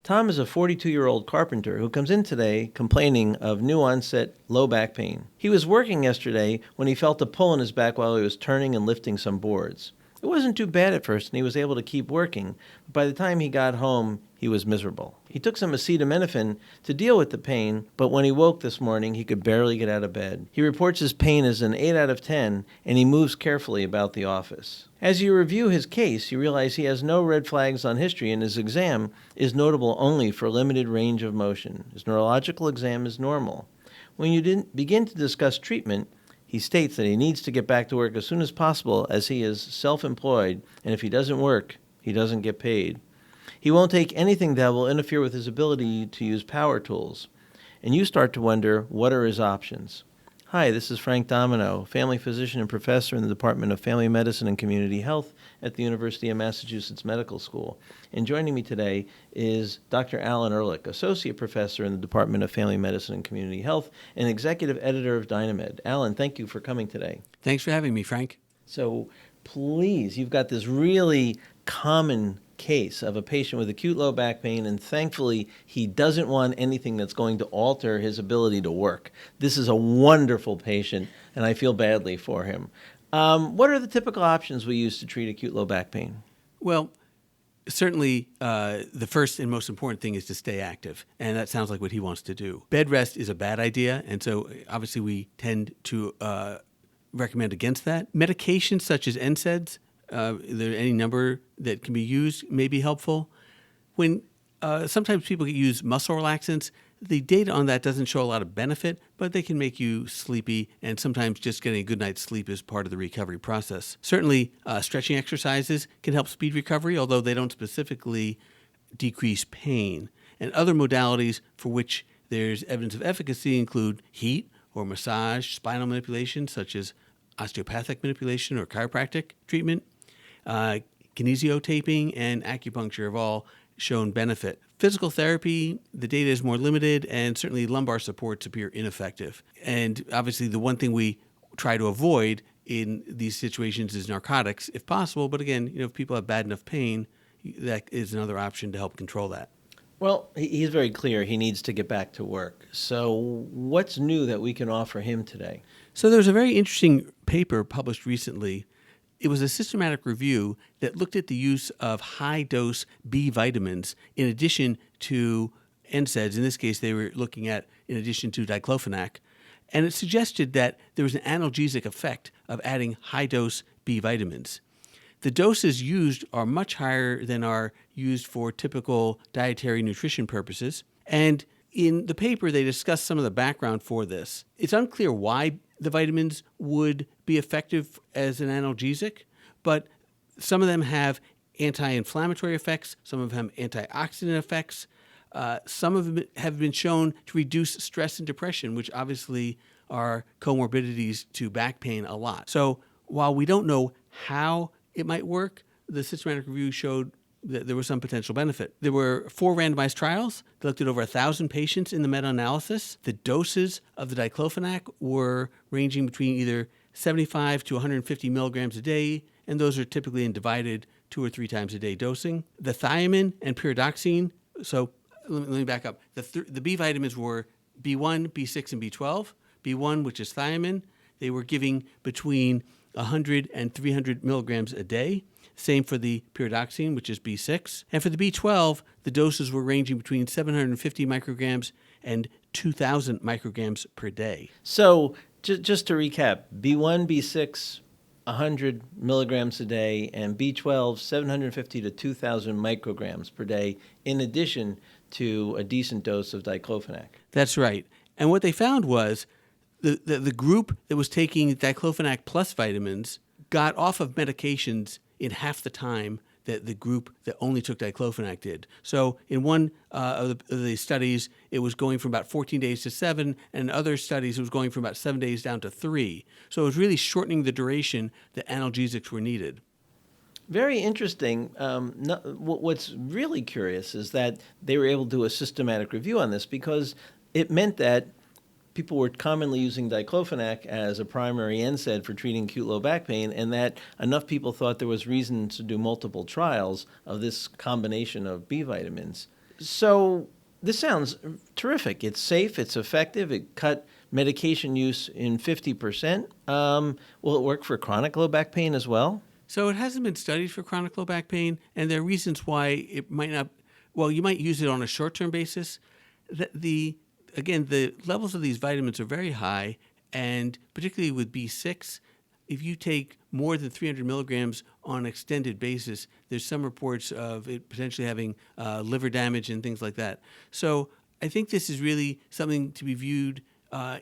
Tom is a 42-year-old carpenter who comes in today complaining of new onset low back pain. He was working yesterday when he felt a pull in his back while he was turning and lifting some boards. It wasn't too bad at first, and he was able to keep working, but by the time he got home, he was miserable. He took some acetaminophen to deal with the pain, but when he woke this morning, he could barely get out of bed. He reports his pain as an 8 out of 10, and he moves carefully about the office. As you review his case, you realize he has no red flags on history, and his exam is notable only for limited range of motion. His neurological exam is normal. When you didn't begin to discuss treatment, he states that he needs to get back to work as soon as possible as he is self-employed, and if he doesn't work, he doesn't get paid. He won't take anything that will interfere with his ability to use power tools. And you start to wonder, what are his options? Hi, this is Frank Domino, family physician and professor in the Department of Family Medicine and Community Health at the University of Massachusetts Medical School. And joining me today is Dr. Alan Ehrlich, associate professor in the Department of Family Medicine and Community Health and executive editor of Dynamed. Alan, thank you for coming today. Thanks for having me, Frank. So please, you've got this really common case of a patient with acute low back pain, and thankfully he doesn't want anything that's going to alter his ability to work. This is a wonderful patient, and I feel badly for him. What are the typical options we use to treat acute low back pain? Well, certainly the first and most important thing is to stay active, and that sounds like what he wants to do. Bed rest is a bad idea, and so obviously we tend to recommend against that. Medications such as NSAIDs, there are any number that can be used, may be helpful. When sometimes people use muscle relaxants, the data on that doesn't show a lot of benefit, but they can make you sleepy, and sometimes just getting a good night's sleep is part of the recovery process. Certainly, stretching exercises can help speed recovery, although they don't specifically decrease pain. And other modalities for which there's evidence of efficacy include heat or massage, spinal manipulation, such as osteopathic manipulation or chiropractic treatment, kinesiotaping, and acupuncture have all shown benefit. Physical therapy, the data is more limited, and certainly lumbar supports appear ineffective. And obviously the one thing we try to avoid in these situations is narcotics, if possible. But again, if people have bad enough pain, that is another option to help control that. Well, he's very clear he needs to get back to work. So what's new that we can offer him today? So there's a very interesting paper published recently. It was a systematic review that looked at the use of high-dose B vitamins in addition to NSAIDs. In this case, they were looking at in addition to diclofenac. And it suggested that there was an analgesic effect of adding high-dose B vitamins. The doses used are much higher than are used for typical dietary nutrition purposes. And in the paper, they discussed some of the background for this. It's unclear why the vitamins would be effective as an analgesic, but some of them have anti-inflammatory effects, some of them have antioxidant effects. Some of them have been shown to reduce stress and depression, which obviously are comorbidities to back pain a lot. So while we don't know how it might work, the systematic review showed that there was some potential benefit. There were 4 randomized trials that looked at over 1,000 patients in the meta-analysis. The doses of the diclofenac were ranging between either 75 to 150 milligrams a day, and those are typically in divided 2 or 3 times a day dosing. The thiamine and pyridoxine, so let me back up. The B vitamins were B1, B6, and B12. B1, which is thiamine, they were giving between 100 and 300 milligrams a day. Same for the pyridoxine, which is B6. And for the B12, the doses were ranging between 750 micrograms and 2,000 micrograms per day. So just to recap, B1, B6, 100 milligrams a day, and B12, 750 to 2,000 micrograms per day, in addition to a decent dose of diclofenac. That's right. And what they found was the group that was taking diclofenac plus vitamins got off of medications in half the time that the group that only took diclofenac did. So in one of the studies, it was going from about 14 days to 7, and in other studies, it was going from about 7 days down to 3. So it was really shortening the duration that analgesics were needed. Very interesting. What's really curious is that they were able to do a systematic review on this, because it meant that people were commonly using diclofenac as a primary NSAID for treating acute low back pain, and that enough people thought there was reason to do multiple trials of this combination of B vitamins. So this sounds terrific. It's safe, it's effective, it cut medication use in 50%. Will it work for chronic low back pain as well? So it hasn't been studied for chronic low back pain, and there are reasons why it might not. Well, you might use it on a short-term basis. Again, the levels of these vitamins are very high, and particularly with B6, if you take more than 300 milligrams on an extended basis, there's some reports of it potentially having liver damage and things like that. So I think this is really something to be viewed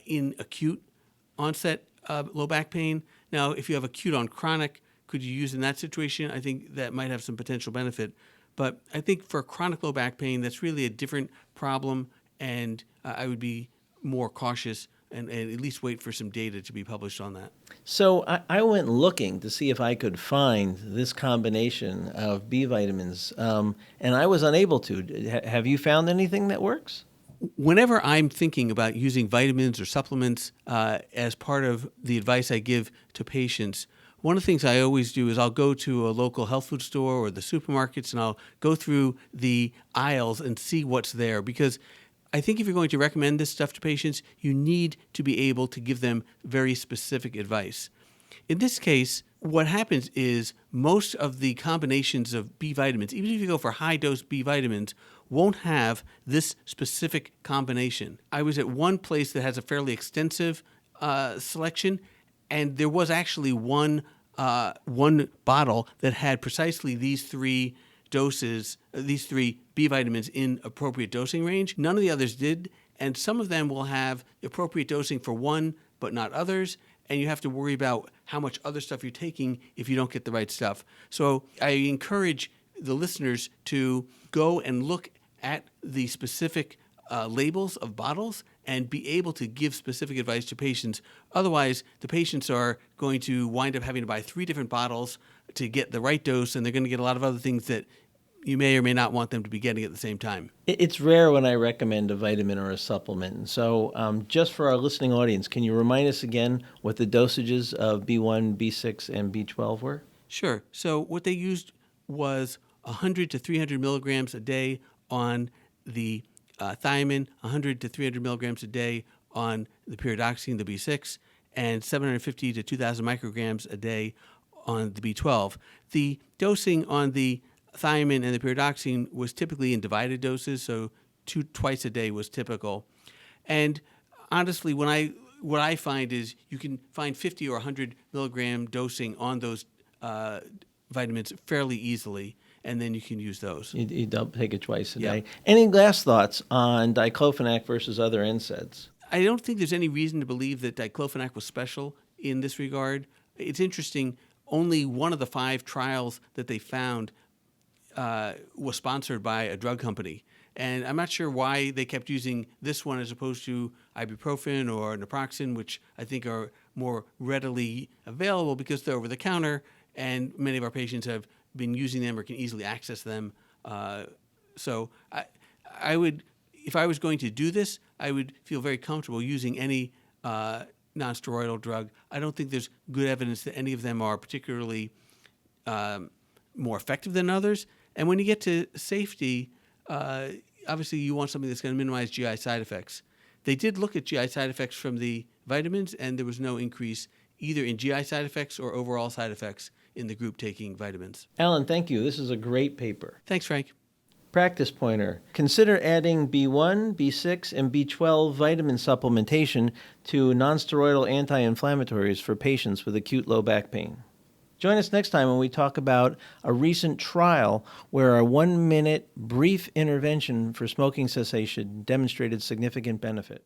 in acute onset low back pain. Now, if you have acute on chronic, could you use in that situation? I think that might have some potential benefit. But I think for chronic low back pain, that's really a different problem, and I would be more cautious and at least wait for some data to be published on that. So I went looking to see if I could find this combination of B vitamins, and I was unable to. Have you found anything that works? Whenever I'm thinking about using vitamins or supplements as part of the advice I give to patients, one of the things I always do is I'll go to a local health food store or the supermarkets, and I'll go through the aisles and see what's there, because I think if you're going to recommend this stuff to patients, you need to be able to give them very specific advice. In this case, what happens is most of the combinations of B vitamins, even if you go for high-dose B vitamins, won't have this specific combination. I was at one place that has a fairly extensive selection, and there was actually one bottle that had precisely these three doses, these three B vitamins in appropriate dosing range. None of the others did, and some of them will have appropriate dosing for one, but not others, and you have to worry about how much other stuff you're taking if you don't get the right stuff. So I encourage the listeners to go and look at the specific labels of bottles and be able to give specific advice to patients. Otherwise, the patients are going to wind up having to buy 3 different bottles to get the right dose, and they're going to get a lot of other things that you may or may not want them to be getting at the same time. It's rare when I recommend a vitamin or a supplement. So just for our listening audience, can you remind us again what the dosages of B1, B6, and B12 were? Sure. So what they used was 100 to 300 milligrams a day on the thiamine, 100 to 300 milligrams a day on the pyridoxine, the B6, and 750 to 2,000 micrograms a day on the B12. The dosing on the thiamine and the pyridoxine was typically in divided doses, so twice a day was typical. And honestly, what I find is you can find 50 or 100 milligram dosing on those vitamins fairly easily, and then you can use those. You don't take it twice a day. Yeah. Any last thoughts on diclofenac versus other NSAIDs? I don't think there's any reason to believe that diclofenac was special in this regard. It's interesting, only one of the 5 trials that they found was sponsored by a drug company. And I'm not sure why they kept using this one as opposed to ibuprofen or naproxen, which I think are more readily available because they're over the counter, and many of our patients have been using them or can easily access them. So I would, if I was going to do this, I would feel very comfortable using any nonsteroidal drug. I don't think there's good evidence that any of them are particularly more effective than others. And when you get to safety, obviously you want something that's going to minimize GI side effects. They did look at GI side effects from the vitamins, and there was no increase either in GI side effects or overall side effects in the group taking vitamins. Alan, thank you. This is a great paper. Thanks, Frank. Practice pointer. Consider adding B1, B6, and B12 vitamin supplementation to nonsteroidal anti-inflammatories for patients with acute low back pain. Join us next time when we talk about a recent trial where a 1-minute brief intervention for smoking cessation demonstrated significant benefit.